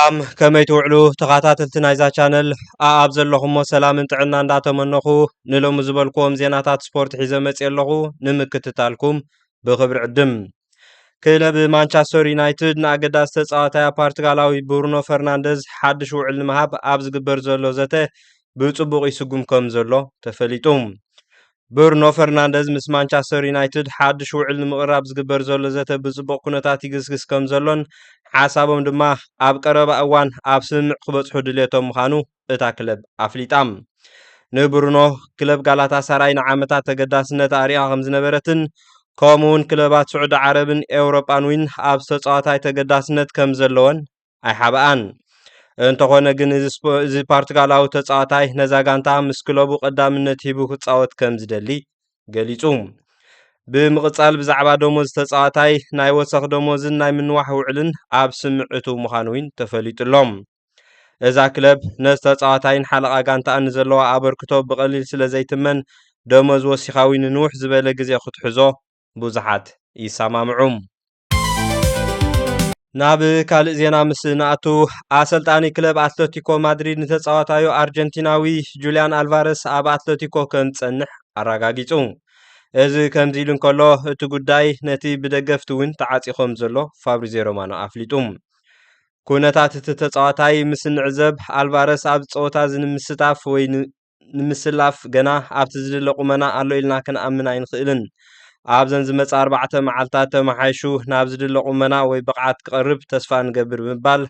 ሰላም ከመይ ትውዕሉ ተኸታተልቲ ናይዛ ቻነል ኣብ ዘለኹሞ ሰላምን ጥዕና እንዳተመነኹ ንሎሚ ዝበልክዎም ዜናታት ስፖርት ሒዘ መፅእ ኣለኹ ንምክትታልኩም ብክብሪ ዕድም ክለብ ማንቸስተር ዩናይትድ ንኣገዳሲ ተፃዋታይ ፖርቱጋላዊ ብሩኖ ፈርናንደዝ ሓድሽ ውዕል ንምሃብ ኣብ ዝግበር ዘሎ ዘተ ብፅቡቅ ይስጉም ከም ዘሎ ተፈሊጡ ብሩኖ ፈርናንደዝ ምስ ማንቸስተር ዩናይትድ ሓድሽ ውዕል ንምቕራብ ዝግበር ዘሎ ዘተ ብፅቡቅ ኩነታት ይግስግስ ከም ዘሎን ሓሳቦም ድማ ኣብ ቀረባ እዋን ኣብ ስምምዕ ክበፅሑ ድሌቶም ምዃኑ እታ ክለብ ኣፍሊጣ ንብሩኖ ክለብ ጋላታ ሰራይ ንዓመታት ተገዳስነት ኣርያ ከም ዝነበረትን ከምኡውን ክለባት ስዑድ ዓረብን ኤውሮጳን ውን ኣብ ተፃዋታይ ተገዳስነት ከም ዘለወን ኣይሓበኣን እንተኾነ ግን እዚ ፖርቱጋላዊ ተፃዋታይ ነዛ ጋንታ ምስ ክለቡ ቀዳምነት ሂቡ ክፃወት ከም ዝደሊ ገሊጹ ብምቕጻል ብዛዕባ ደሞዝ ተፃዋታይ ናይ ወሰኽ ደሞዝን ናይ ምንዋሕ ውዕልን ኣብ ስምዕቱ ምዃኑ ውን ተፈሊጡሎም እዛ ክለብ ነዚ ተፃዋታይን ሓለቓ ጋንታ ንዘለዋ ኣበርክቶ ብቐሊል ስለ ዘይትመን ደሞዝ ወሲኻዊ ንንውሕ ዝበለ ግዜ ክትሕዞ ብዙሓት ይሰማምዑ ናብ ካልእ ዜና ምስ ንኣቱ ኣሰልጣኒ ክለብ ኣትሌቲኮ ማድሪድ ንተፃዋታዩ ኣርጀንቲናዊ ጁልያን ኣልቫረስ ኣብ ኣትሌቲኮ ከም ዝጸንሕ ኣረጋጊጹ እዚ ከምዚ ኢሉ እንከሎ እቲ ጉዳይ ነቲ ብደገፍቲ ውን ተዓፂኾም ዘሎ ፋብሪዚዮ ሮማኖ ኣፍሊጡ ኩነታት እቲ ተፃዋታይ ምስ ንዕዘብ ኣልቫረስ ኣብ ፀወታ ንምስታፍ ወይ ንምስላፍ ገና ኣብቲ ዝድለ ቁመና ኣሎ ኢልና ክንኣምን ኣይንኽእልን ኣብዘን ዝመፃ 4 መዓልታት ተመሓይሹ ናብ ዝድለ ቁመና ወይ ብቕዓት ክቐርብ ተስፋ ንገብር ብምባል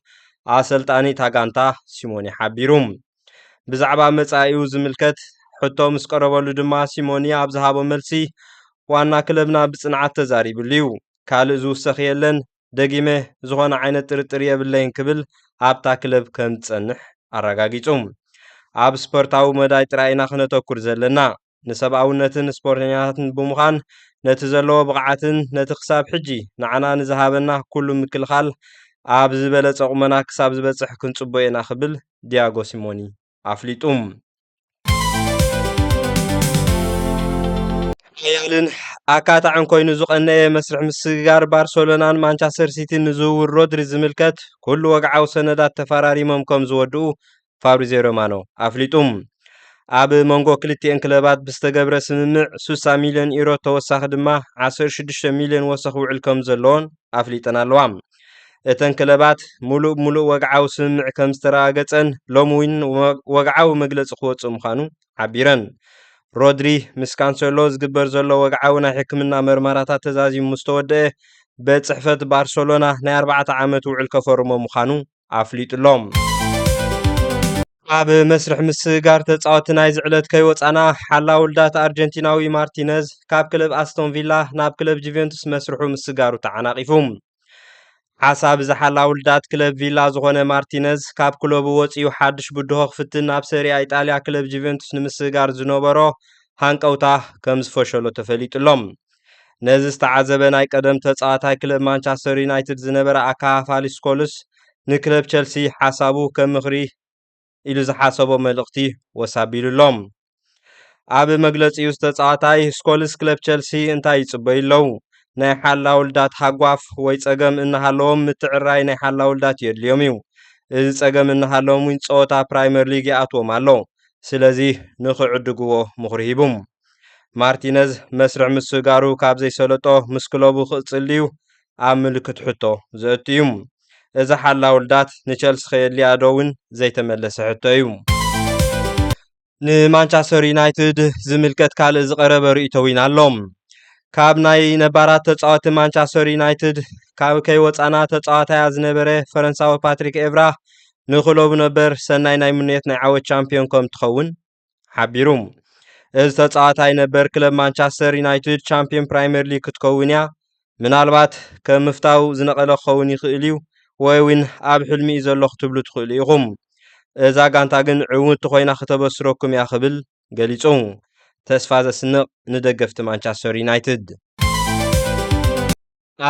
ኣሰልጣኒ ታጋንታ ሲሞኒ ሓቢሩ ብዛዕባ መጻኢኡ ዝምልከት ሕቶ ምስ ቀረበሉ ድማ ሲሞኒ ኣብ ዝሃቦ መልሲ ዋና ክለብና ብጽንዓት ተዛሪቡሉ እዩ ካልእ ዝውሰኽ የለን ደጊመ ዝኾነ ዓይነት ጥርጥር የብለይን ክብል ኣብታ ክለብ ከም ዝጸንሕ ኣረጋጊጹ ኣብ ስፖርታዊ መዳይ ጥራይና ክነተኩር ዘለና ንሰብኣውነትን ስፖርተኛታትን ብምዃን ነቲ ዘለዎ ብቕዓትን ነቲ ክሳብ ሕጂ ንዓና ንዝሃበና ኩሉ ምክልኻል ኣብ ዝበለፀ ቁመና ክሳብ ዝበፅሕ ክንጽበ ኢና ክብል ዲያጎ ሲሞኒ ኣፍሊጡ ሓያልን ኣካታዕን ኮይኑ ዝቐነየ መስርሕ ምስግጋር ባርሰሎናን ማንቸስተር ሲቲን ንዝውውር ሮድሪ ዝምልከት ኩሉ ወግዓዊ ሰነዳት ተፈራሪሞም ከም ዝወድኡ ፋብሪዚዮ ሮማኖ ኣፍሊጡ ኣብ መንጎ ክልቲአን ክለባት ብዝተገብረ ስምምዕ 60 ሚልዮን ዩሮ ተወሳኺ ድማ 16 ሚልዮን ወሰኺ ውዕል ከም ዘለዎን ኣፍሊጠን ኣለዋ እተን ክለባት ሙሉእ ወግዓዊ ስምምዕ ከም ዝተረጋገፀን ሎሚ ውን ወግዓዊ መግለፂ ክወፅእ ምዃኑ ዓቢረን ሮድሪ ምስ ካንሰሎ ዝግበር ዘሎ ወግዓዊ ናይ ሕክምና መርመራታት ተዛዚሙ ምስተወድአ በፅሕፈት ባርሰሎና ናይ 4 ዓመት ውዕል ከፈርሞ ምዃኑ ኣፍሊጡሎም ኣብ መስርሕ ምስጋር ተፃወቲ ናይ ዝዕለት ከይወፃና ሓላ ውልዳት ኣርጀንቲናዊ ማርቲነዝ ካብ ክለብ ኣስቶን ቪላ ናብ ክለብ ጁቬንቱስ መስርሑ ምስጋሩ ተዓናቂፉ ሓሳብ ዝሓላ ውልዳት ክለብ ቪላ ዝኾነ ማርቲነዝ ካብ ክለቡ ወፂኡ ሓድሽ ብድሆ ክፍትን ናብ ሰሪያ ኢጣልያ ክለብ ጁቬንቱስ ንምስጋር ዝነበሮ ሃንቀውታ ከም ዝፈሸሎ ተፈሊጡሎም ነዚ ዝተዓዘበ ናይ ቀደም ተፃዋታይ ክለብ ማንቸስተር ዩናይትድ ዝነበረ ኣካፋሊ ስኮልስ ንክለብ ቸልሲ ሓሳቡ ከም ምኽሪ ኢሉ ዝሓሰቦ መልእኽቲ ወሳቢሉሎም ኣብ መግለፂኡ ዝተፃዋታይ ስኮልስ ክለብ ቸልሲ እንታይ ይፅበዩ ኣለዉ ናይ ሓላ ውልዳት ሃጓፍ ወይ ፀገም እናሃለዎም ምትዕራይ ናይ ሓላ ውልዳት የድልዮም እዩ እዚ ፀገም እናሃለዎም ውን ፀወታ ፕራይመር ሊግ ይኣትዎም ኣሎ ስለዚ ንኽዕድግዎ ምኽሪ ሂቡ ማርቲነዝ መስርዕ ምስጋሩ ካብ ዘይሰለጦ ምስ ክለቡ ክቕፅል እዩ ኣብ ምልክት ሕቶ ዘእቱ እዩ እዛ ሓላ ውልዳት ንቸልሲ ከየድልያ ዶ ውን ዘይተመለሰ ሕቶ እዩ ንማንቸስተር ዩናይትድ ዝምልከት ካልእ ዝቐረበ ርእቶ ውን ኣሎም ካብ ናይ ነባራት ተፃዋቲ ማንቸስተር ዩናይትድ ካብ ከይወፃና ተፃዋታያ ዝነበረ ፈረንሳዊ ፓትሪክ ኤቭራ ንክለቡ ነበር ሰናይ ናይ ምንየት ናይ ዓወት ቻምፒዮን ከም ትኸውን ሓቢሩ እዚ ተፃዋታይ ነበር ክለብ ማንቸስተር ዩናይትድ ቻምፒዮን ፕራይመር ሊግ ክትከውን እያ ምናልባት ከም ምፍታው ዝነቐለ ክኸውን ይኽእል እዩ ወይ ውን ኣብ ሕልሚ እዩ ዘሎ ክትብሉ ትኽእሉ ኢኹም እዛ ጋንታ ግን ዕውንቲ ኮይና ከተበስረኩም እያ ክብል ገሊጹ ተስፋ ዘስንቕ ንደገፍቲ ማንቸስተር ዩናይትድ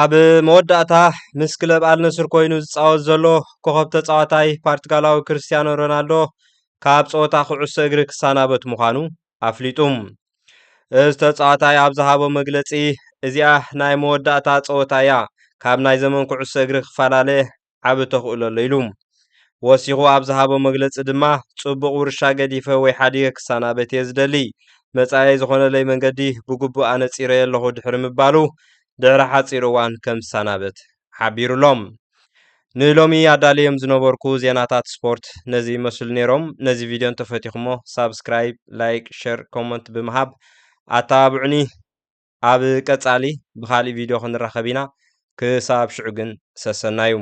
ኣብ መወዳእታ ምስ ክለብ ኣልነስር ኮይኑ ዝፃወት ዘሎ ኮኸብ ተፃዋታይ ፖርቱጋላዊ ክርስቲያኖ ሮናልዶ ካብ ፀወታ ኩዕሶ እግሪ ክሰናበት ምዃኑ ኣፍሊጡ እዚ ተፃዋታይ ኣብ ዝሃቦ መግለፂ እዚኣ ናይ መወዳእታ ፀወታ እያ ካብ ናይ ዘመን ኩዕሶ እግሪ ክፈላለ ዓብ ተኽእሎ ኢሉ ወሲኹ ኣብ ዝሃቦ መግለፂ ድማ ጽቡቕ ውርሻ ገዲፈ ወይ ሓዲገ ክሳናበት እየ ዝደሊ መጻኢ ዝኾነለይ መንገዲ ብግቡእ ኣነጺረ ኣለኹ ድሕሪ ምባሉ ድሕሪ ሓፂር እዋን ከም ዝሰናበት ሓቢሩሎም። ንሎሚ ኣዳልዮም ዝነበርኩ ዜናታት ስፖርት ነዚ ይመስሉ ነይሮም። ነዚ ቪድዮ እንተፈቲኹሞ ሳብስክራይብ፣ ላይክ፣ ሸር፣ ኮመንት ብምሃብ ኣተባብዑኒ። ኣብ ቀጻሊ ብኻልእ ቪድዮ ክንራኸብ ኢና። ክሳብ ሽዑ ግን ሰሰናዩ።